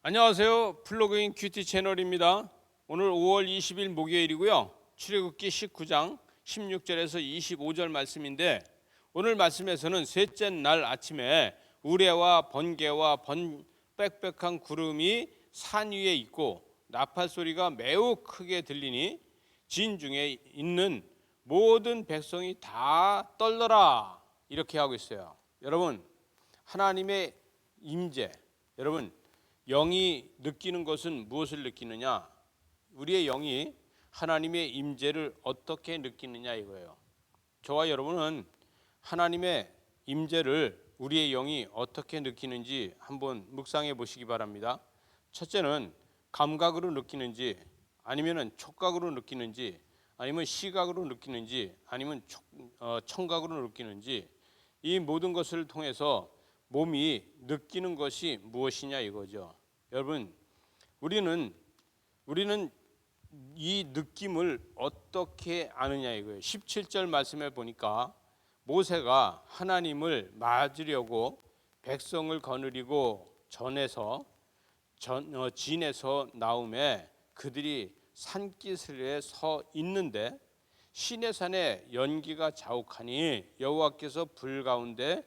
안녕하세요. 플로그인 큐티 채널입니다. 오늘 5월 20일 목요일이고요. 출애굽기 19장 16절에서 25절 말씀인데, 오늘 말씀에서는 셋째 날 아침에 우레와 번개와 빽빽한 구름이 산 위에 있고 나팔 소리가 매우 크게 들리니 진중에 있는 모든 백성이 다 떨더라, 이렇게 하고 있어요. 여러분, 하나님의 임재, 여러분, 영이 느끼는 것은 무엇을 느끼느냐? 우리의 영이 하나님의 임재를 어떻게 느끼느냐 이거예요. 저와 여러분은 하나님의 임재를 우리의 영이 어떻게 느끼는지 한번 묵상해 보시기 바랍니다. 첫째는 감각으로 느끼는지, 아니면 촉각으로 느끼는지, 아니면 시각으로 느끼는지, 아니면 청각으로 느끼는지, 이 모든 것을 통해서 몸이 느끼는 것이 무엇이냐 이거죠. 여러분, 우리는 이 느낌을 어떻게 아느냐 이거예요. 17절 말씀에 보니까 모세가 하나님을 맞으려고 백성을 거느리고 진에서 나오매 그들이 산기슭에 서 있는데 시내산에 연기가 자욱하니 여호와께서 불 가운데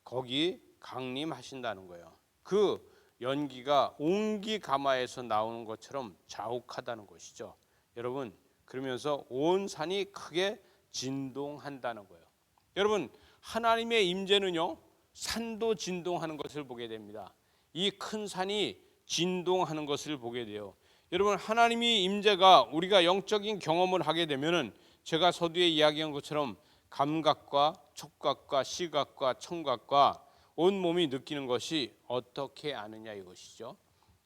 거기 강림하신다는 거예요. 그 연기가 옹기가마에서 나오는 것처럼 자욱하다는 것이죠. 여러분, 그러면서 온 산이 크게 진동한다는 거예요. 여러분, 하나님의 임재는요, 산도 진동하는 것을 보게 됩니다. 이 큰 산이 진동하는 것을 보게 돼요. 여러분, 하나님의 임재가 우리가 영적인 경험을 하게 되면은 제가 서두에 이야기한 것처럼 감각과 촉각과 시각과 청각과 온 몸이 느끼는 것이 어떻게 아느냐 이것이죠.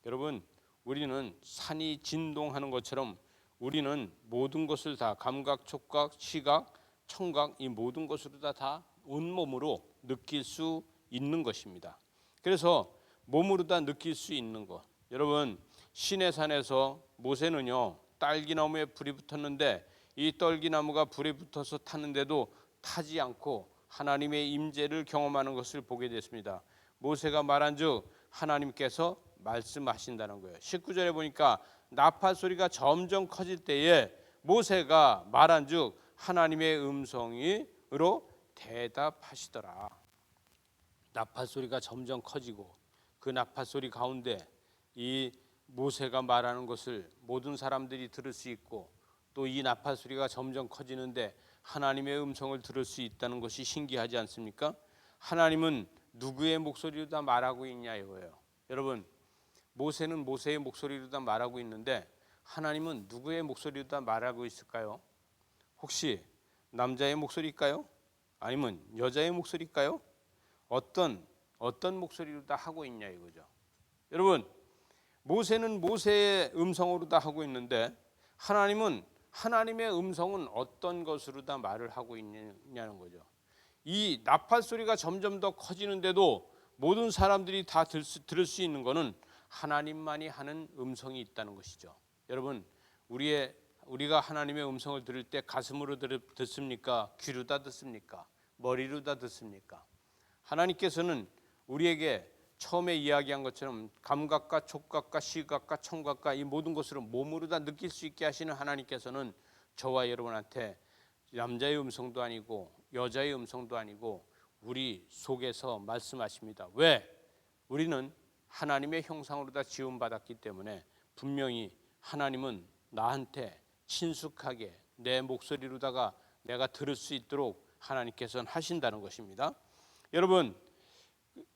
여러분, 우리는 산이 진동하는 것처럼 우리는 모든 것을 다 감각, 촉각, 시각, 청각, 이 모든 것으로 다 온몸으로 느낄 수 있는 것입니다. 그래서 몸으로 다 느낄 수 있는 것. 여러분, 시내산에서 모세는요, 딸기나무에 불이 붙었는데 이 딸기나무가 불에 붙어서 타는데도 타지 않고 하나님의 임재를 경험하는 것을 보게 됐습니다. 모세가 말한즉 하나님께서 말씀하신다는 거예요. 19절에 보니까 나팔 소리가 점점 커질 때에 모세가 말한즉 하나님의 음성으로 대답하시더라. 나팔 소리가 점점 커지고 그 나팔 소리 가운데 이 모세가 말하는 것을 모든 사람들이 들을 수 있고, 또 이 나팔 소리가 점점 커지는데 하나님의 음성을 들을 수 있다는 것이 신기하지 않습니까? 하나님은 누구의 목소리로 다 말하고 있냐 이거예요. 여러분, 모세는 모세의 목소리로 다 말하고 있는데 하나님은 누구의 목소리로 다 말하고 있을까요? 혹시 남자의 목소리일까요? 아니면 여자의 목소리일까요? 어떤 목소리로 다 하고 있냐 이거죠. 여러분, 모세는 모세의 음성으로 다 하고 있는데 하나님은 하나님의 음성은 어떤 것으로 다 말을 하고 있냐는 거죠. 이 나팔 소리가 점점 더 커지는데도 모든 사람들이 다 들을 수 있는 것은 하나님만이 하는 음성이 있다는 것이죠. 여러분, 우리가 하나님의 음성을 들을 때 가슴으로 듣습니까? 귀로 다 듣습니까? 머리로 다 듣습니까? 하나님께서는 우리에게 처음에 이야기한 것처럼 감각과 촉각과 시각과 청각과 이 모든 것으로 몸으로 다 느낄 수 있게 하시는 하나님께서는 저와 여러분한테 남자의 음성도 아니고 여자의 음성도 아니고 우리 속에서 말씀하십니다. 왜? 우리는 하나님의 형상으로 다 지음받았기 때문에 분명히 하나님은 나한테 친숙하게 내 목소리로다가 내가 들을 수 있도록 하나님께서는 하신다는 것입니다. 여러분,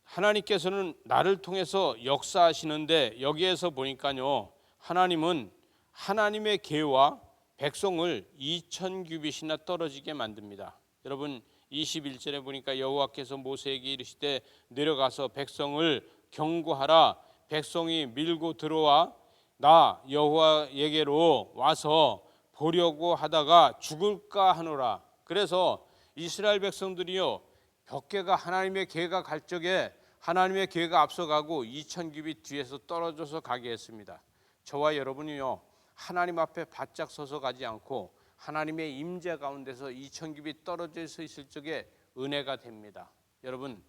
하나님께서는 나를 통해서 역사하시는데 여기에서 보니까요, 하나님은 하나님의 계와 백성을 2000규빗이나 떨어지게 만듭니다. 여러분, 21절에 보니까 여호와께서 모세에게 이르시되 내려가서 백성을 경고하라. 백성이 밀고 들어와 나 여호와에게로 와서 보려고 하다가 죽을까 하노라. 그래서 이스라엘 백성들이요, 벽계가 하나님의 계가 갈 적에 하나님의 계가 앞서가고 2000규빗 뒤에서 떨어져서 가게 했습니다. 저와 여러분이요, 하나님 앞에 바짝 서서 가지 않고 하나님의 임재 가운데서 2000규빗 떨어져 있을 적에 은혜가 됩니다. 여러분,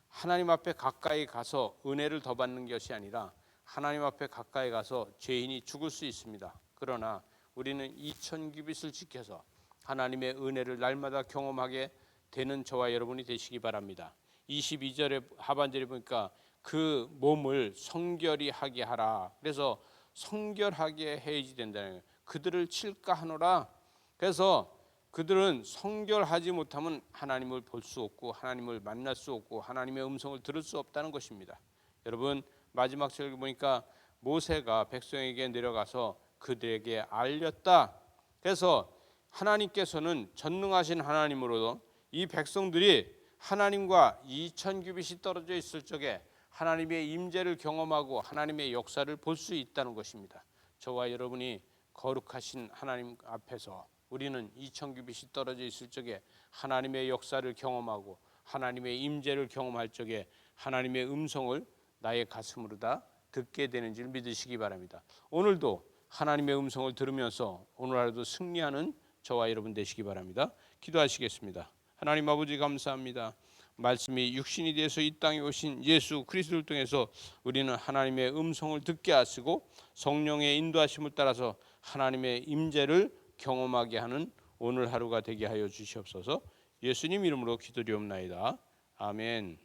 하나님 앞에 가까이 가서 은혜를 더 받는 것이 아니라 하나님 앞에 가까이 가서 죄인이 죽을 수 있습니다. 그러나 우리는 2000규빗을 지켜서 하나님의 은혜를 날마다 경험하게 되는 저와 여러분이 되시기 바랍니다. 22절의 하반절에 보니까 그 몸을 성결히 하게 하라. 그래서 성결하게 해야지 된다는 거예요. 그들을 칠까 하노라. 그래서 그들은 성결하지 못하면 하나님을 볼 수 없고 하나님을 만날 수 없고 하나님의 음성을 들을 수 없다는 것입니다. 여러분, 마지막 절에 보니까 모세가 백성에게 내려가서 그들에게 알렸다. 그래서 하나님께서는 전능하신 하나님으로도 이 백성들이 하나님과 2000규빗이 떨어져 있을 적에 하나님의 임재를 경험하고 하나님의 역사를 볼 수 있다는 것입니다. 저와 여러분이 거룩하신 하나님 앞에서 우리는 2000규빗이 떨어져 있을 적에 하나님의 역사를 경험하고 하나님의 임재를 경험할 적에 하나님의 음성을 나의 가슴으로 다 듣게 되는 줄 믿으시기 바랍니다. 오늘도 하나님의 음성을 들으면서 오늘 하루도 승리하는 저와 여러분 되시기 바랍니다. 기도하시겠습니다. 하나님 아버지, 감사합니다. 말씀이 육신이 되어서 이 땅에 오신 예수 그리스도를 통해서 우리는 하나님의 음성을 듣게 하시고 성령의 인도하심을 따라서 하나님의 임재를 경험하게 하는 오늘 하루가 되게 하여 주시옵소서. 예수님 이름으로 기도드리옵나이다. 아멘.